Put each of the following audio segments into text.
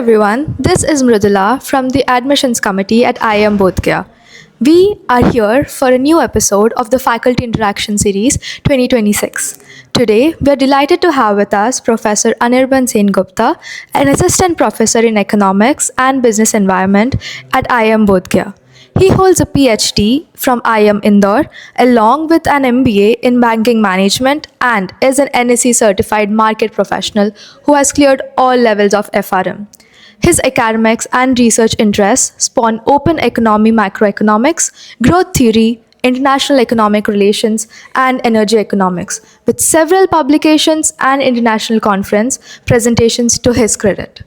everyone, this is Mridula from the Admissions Committee at IIM Bodh Gaya. We are here for a new episode of the Faculty Interaction Series 2026. Today, we are delighted to have with us Professor Anirban Sengupta, an Assistant Professor in Economics and Business Environment at IIM Bodh Gaya. He holds a PhD from IIM Indore along with an MBA in Banking Management and is an NSE certified market professional who has cleared all levels of FRM. His academics and research interests spawn open economy macroeconomics, growth theory, international economic relations, and energy economics, with several publications and international conference presentations to his credit.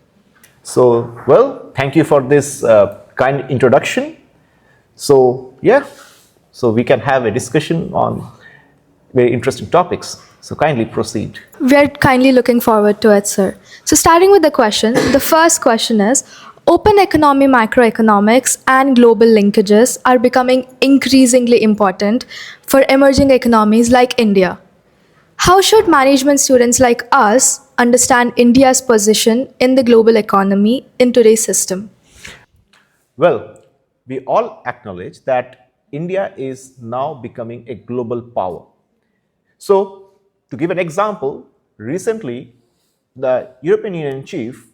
Thank you for this kind introduction. So we can have a discussion on very interesting topics. So kindly proceed. We are kindly looking forward to it, sir. So starting with the question, the first question is, open economy macroeconomics and global linkages are becoming increasingly important for emerging economies like India. How should management students like us understand India's position in the global economy in today's system? Well, we all acknowledge that India is now becoming a global power. So, to give an example, recently the European Union chief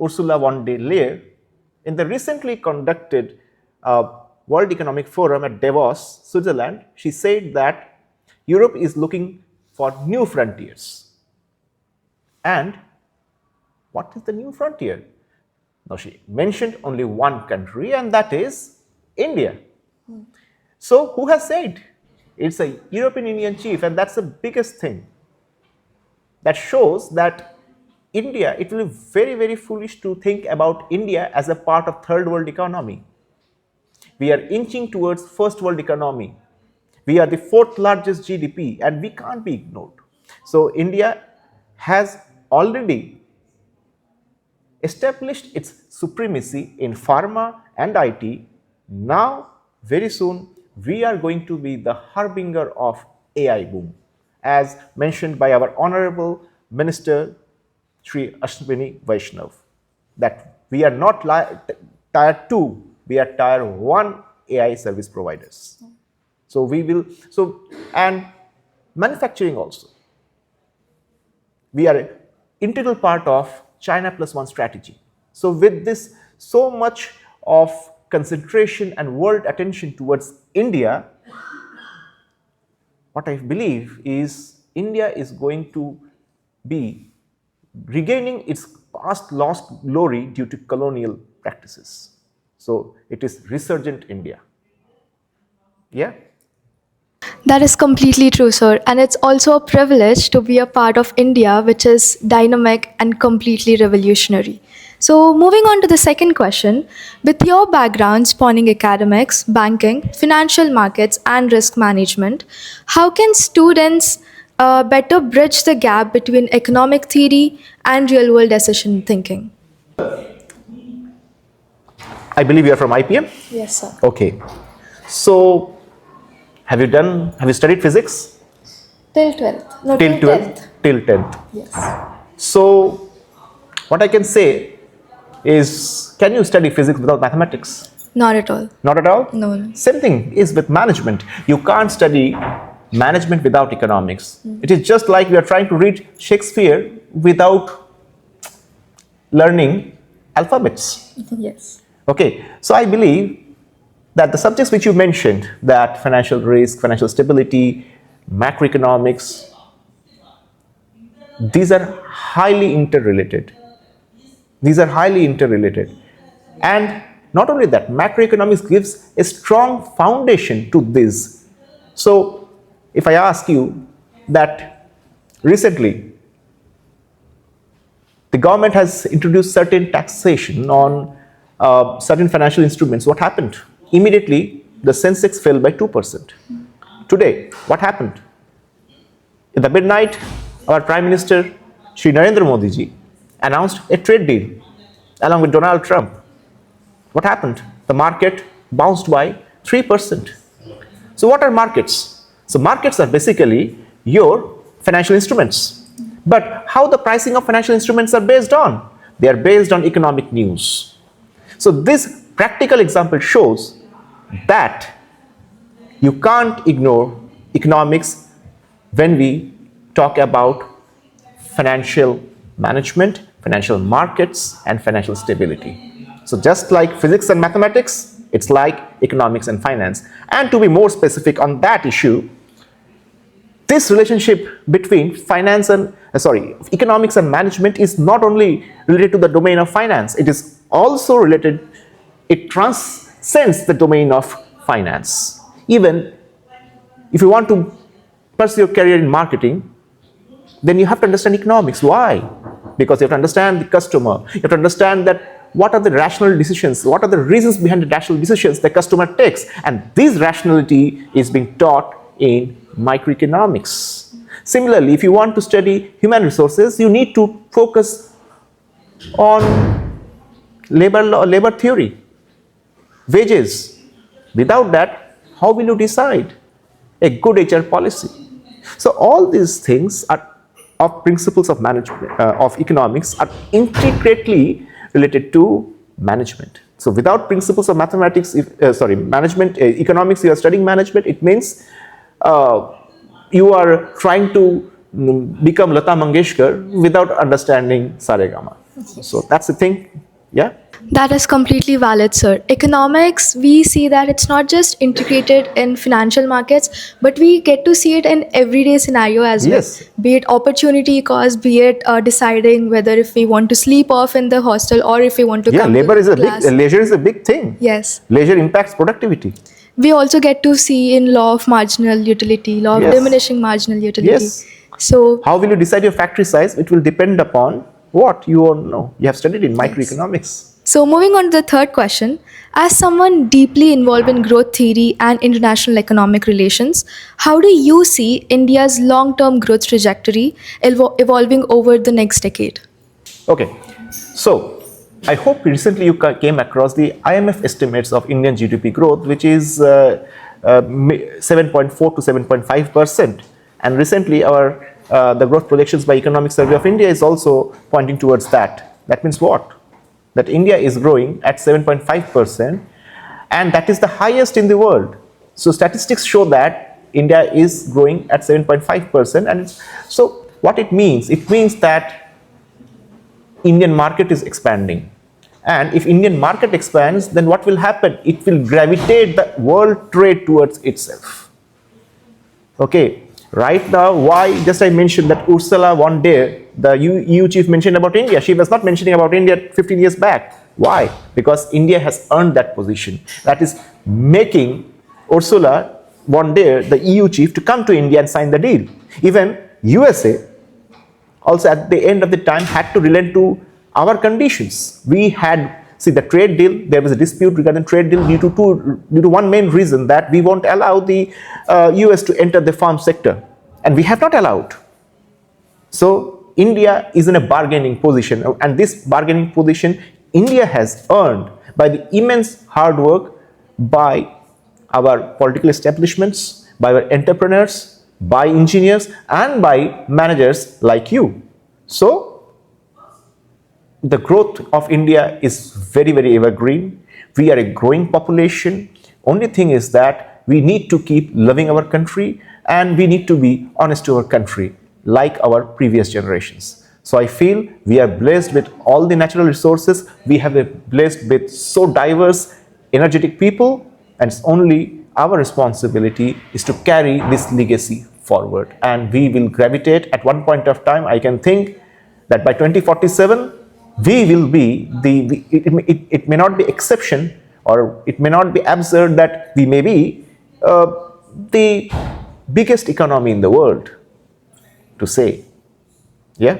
Ursula von der Leyen, in the recently conducted World Economic Forum at Davos, Switzerland, she said that Europe is looking for new frontiers. And what is the new frontier? Now, she mentioned only one country, and that is India. So, who has said? It's a European Union chief, and that's the biggest thing. That shows that India, it will be very, very foolish to think about India as a part of third world economy. We are inching towards first world economy. We are the fourth largest GDP, and we can't be ignored. So, India has already established its supremacy in pharma and IT. Now, very soon, we are going to be the harbinger of AI boom, as mentioned by our Honorable Minister, Shri Ashwini Vaishnav, that we are not tier 2, we are tier 1 AI service providers. So we will, and manufacturing also. We are an integral part of China plus one strategy. So with this, so much of concentration and world attention towards India, what I believe is India is going to be regaining its past lost glory due to colonial practices. So it is resurgent India. Yeah? That is completely true, sir. And it's also a privilege to be a part of India, which is dynamic and completely revolutionary. So moving on to the second question, with your background spanning academics, banking, financial markets, and risk management, how can students better bridge the gap between economic theory and real-world decision thinking? I believe you are from IPM? Yes, sir. Okay. So, have you studied physics? Till 12th. No, till 12th? Till 10th. Yes. So, what I can say is, can you study physics without mathematics? Not at all. Not at all? No. Same thing is with management. You can't study management without economics. It is just like we are trying to read Shakespeare without learning alphabets. Yes. Okay, so I believe that the subjects which you mentioned, that financial risk, financial stability, macroeconomics, these are highly interrelated. And not only that, macroeconomics gives a strong foundation to this. So, if I ask you that recently the government has introduced certain taxation on certain financial instruments, what happened? Immediately, the Sensex fell by 2%. Today, what happened? In the midnight, our Prime Minister, Shri Narendra Modi ji, announced a trade deal along with Donald Trump. What happened? The market bounced by 3%. So what are markets? So markets are basically your financial instruments. But how the pricing of financial instruments are based on? They are based on economic news. So this practical example shows that you can't ignore economics when we talk about financial management, financial markets, and financial stability. So just like physics and mathematics, it's like economics and finance. And to be more specific on that issue, this relationship between economics and management is not only related to the domain of finance, it is also related, it transcends the domain of finance. Even if you want to pursue your career in marketing, then you have to understand economics. Why? Because you have to understand the customer. You have to understand that what are the rational decisions, what are the reasons behind the rational decisions the customer takes. And this rationality is being taught in microeconomics. Similarly, if you want to study human resources, you need to focus on labor theory, wages. Without that, how will you decide a good HR policy? So all these things are of principles of management of economics are intricately related to management. So without principles of mathematics, economics, you are studying management. It means you are trying to become Lata Mangeshkar without understanding Saregama. So that's the thing. Yeah. That is completely valid, sir. Economics, we see that it's not just integrated in financial markets, but we get to see it in everyday scenario as well. Yes. Be it opportunity cost, be it deciding whether if we want to sleep off in the hostel or if we want to come Labor to is a class. leisure is a big thing. Yes. Leisure impacts productivity. We also get to see in law of marginal utility, law of Yes. diminishing marginal utility. Yes. So How will you decide your factory size? It will depend upon what you all know. You have studied in microeconomics. So, moving on to the third question, as someone deeply involved in growth theory and international economic relations, how do you see India's long term growth trajectory evolving over the next decade? Okay, so I hope recently you came across the IMF estimates of Indian GDP growth, which is 7.4 to 7.5%. And recently, the growth projections by Economic Survey of India is also pointing towards that. That means what? That India is growing at 7.5%, and that is the highest in the world. So statistics show that India is growing at 7.5%, and so what it means that Indian market is expanding. And if Indian market expands, then what will happen? It will gravitate the world trade towards itself. Okay, right now, why just I mentioned that Ursula von der, the EU chief, mentioned about India. She was not mentioning about India 15 years back. Why? Because India has earned that position. That is making Ursula von der, the EU chief, to come to India and sign the deal. Even USA also at the end of the time had to relent to our conditions. We had, see, the trade deal, there was a dispute regarding trade deal due to one main reason, that we won't allow the US to enter the farm sector, and we have not allowed. So India is in a bargaining position, and this bargaining position India has earned by the immense hard work by our political establishments, by our entrepreneurs, by engineers, and by managers like you. So the growth of India is very, very evergreen. We are a growing population. Only thing is that we need to keep loving our country, and we need to be honest to our country like our previous generations. So I feel we are blessed with all the natural resources. We have blessed with so diverse, energetic people, and it's only our responsibility is to carry this legacy forward. And we will gravitate at one point of time. I can think that by 2047, we will be it may not be exception, or it may not be absurd that we may be the biggest economy in the world, to say. Yeah.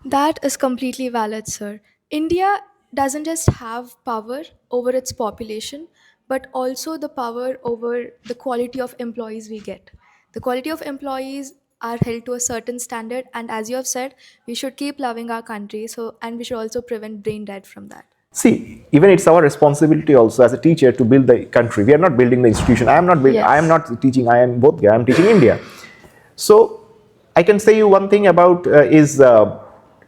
That is completely valid, sir. India doesn't just have power over its population, but also the power over the quality of employees we get. The quality of employees are held to a certain standard, and as you have said, we should keep loving our country. So, and we should also prevent brain dead from that. See, even it's our responsibility also as a teacher to build the country. We are not building the institution. I am not Yes. I am not teaching IIM Bodh Gaya. I am teaching India. So I can say you one thing about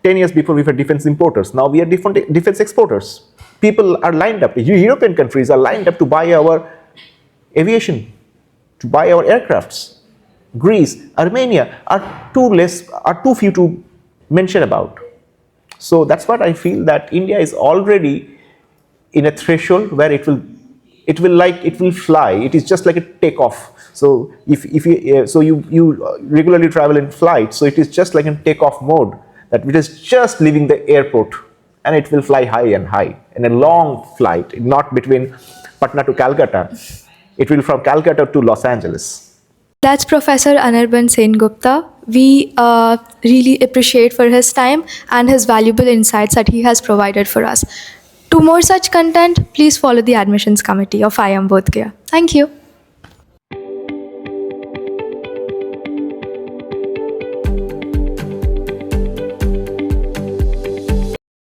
10 years before we were defense importers. Now we are different defense exporters. People are lined up. European countries are lined up to buy our aviation, to buy our aircrafts. Greece, Armenia are too few to mention about. So that's what I feel, that India is already in a threshold where it will fly. It is just like a takeoff. So if you you regularly travel in flight, so it is just like a takeoff mode, that it is just leaving the airport and it will fly high and high in a long flight, not between Patna to Calcutta. It will from Calcutta to Los Angeles. That's Professor Anirban Sengupta. We really appreciate for his time and his valuable insights that he has provided for us. To more such content, please follow the admissions committee of IIM Bodh Gaya. Thank you.